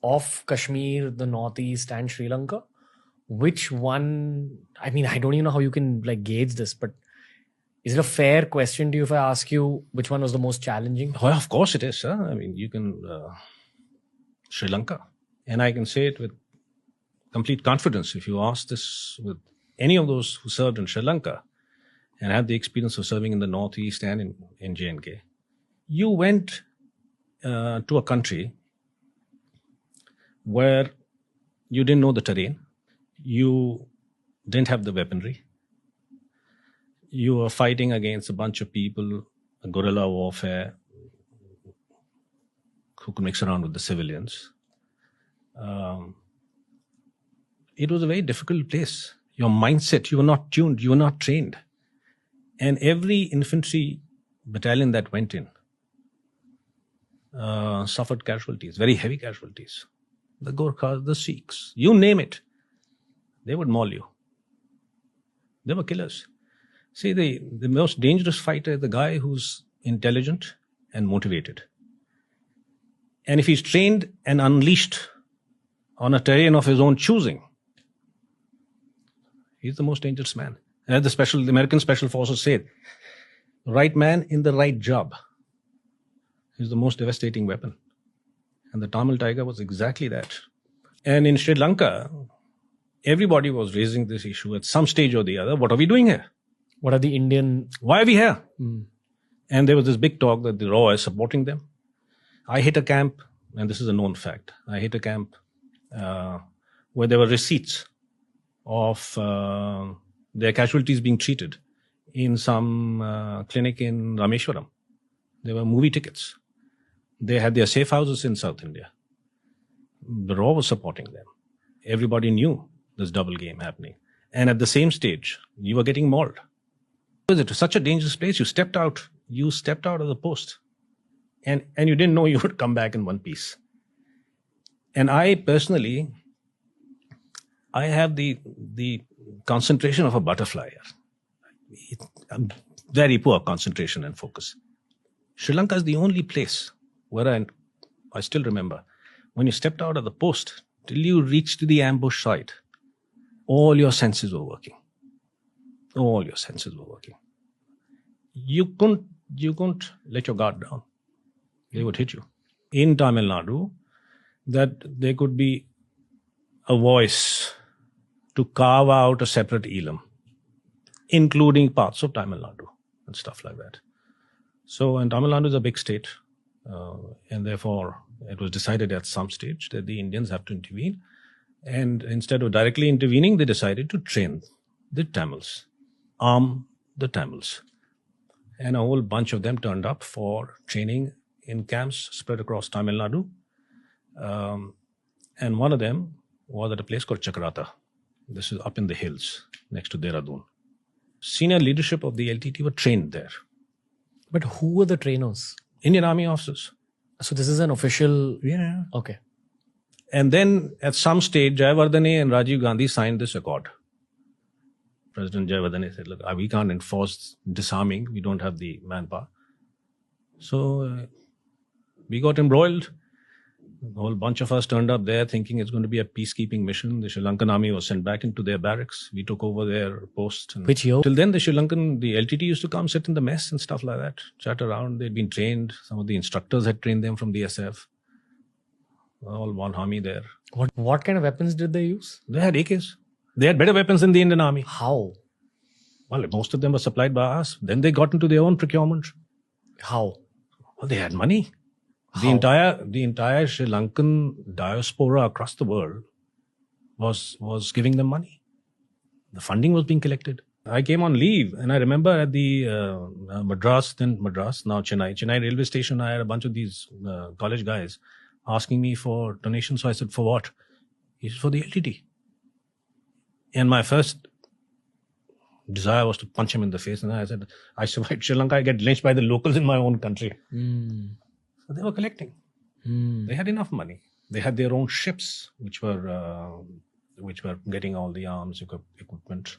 of Kashmir, the Northeast, and Sri Lanka, which one? I mean, I don't even know how you can gauge this, but is it a fair question to you if I ask you which one was the most challenging? Well, of course it is, sir. I mean, you can Sri Lanka, and I can say it with complete confidence. If you ask this with any of those who served in Sri Lanka and had the experience of serving in the Northeast and in J&K, you went to a country where you didn't know the terrain, you didn't have the weaponry, you were fighting against a bunch of people, a guerrilla warfare, who could mix around with the civilians. It was a very difficult place. Your mindset, you were not tuned, you were not trained. And every infantry battalion that went in suffered casualties, very heavy casualties. The Gorkhas, the Sikhs, you name it, they would maul you. They were killers. See, the most dangerous fighter is the guy who's intelligent and motivated. And if he's trained and unleashed on a terrain of his own choosing, he's the most dangerous man. As the American Special Forces say, the right man in the right job is the most devastating weapon. And the Tamil Tiger was exactly that. And in Sri Lanka, everybody was raising this issue at some stage or the other. What are we doing here? What are the Indian... Why are we here? And there was this big talk that the RAW is supporting them. I hit a camp, and this is a known fact, I hit a camp where there were receipts of their casualties being treated in some clinic in Rameshwaram. There were movie tickets. They had their safe houses in South India. The RAW was supporting them. Everybody knew this double game happening. And at the same stage, you were getting mauled. It was such a dangerous place. You stepped out of the post. And you didn't know you would come back in one piece. And I personally, I have the concentration of a butterfly. Very poor concentration and focus. Sri Lanka is the only place where I still remember, when you stepped out of the post, till you reached the ambush site, all your senses were working. All your senses were working. You couldn't let your guard down. They would hit you. In Tamil Nadu, that there could be a voice to carve out a separate Eelam, including parts of Tamil Nadu and stuff like that. So, and Tamil Nadu is a big state, and therefore it was decided at some stage that the Indians have to intervene. And instead of directly intervening, they decided to train the Tamils, arm the Tamils. And a whole bunch of them turned up for training in camps spread across Tamil Nadu. And one of them was at a place called Chakrata. This is up in the hills next to Dehradun. Senior leadership of the LTTE were trained there. But who were the trainers? Indian Army officers. So this is an official... Yeah. Okay. And then at some stage, Jayawardene and Rajiv Gandhi signed this accord. President Jayawardene said, look, we can't enforce disarming. We don't have the manpower. So we got embroiled. A whole bunch of us turned up there thinking it's going to be a peacekeeping mission. The Sri Lankan army was sent back into their barracks. We took over their post. Which year? Till then, the LTT used to come sit in the mess and stuff like that, chat around. They'd been trained. Some of the instructors had trained them from the SF. All one army there. What kind of weapons did they use? They had AKs. They had better weapons than the Indian army. How? Well, most of them were supplied by us. Then they got into their own procurement. How? Well, they had money. How? The entire Sri Lankan diaspora across the world was giving them money. The funding was being collected. I came on leave, and I remember at the Madras, now Chennai railway station, I had a bunch of these college guys asking me for donations. So I said, for what? He said, for the LTT. And my first desire was to punch him in the face. And I said, I survived Sri Lanka, I get lynched by the locals in my own country. So they were collecting. They had enough money. They had their own ships, which were getting all the arms, equipment.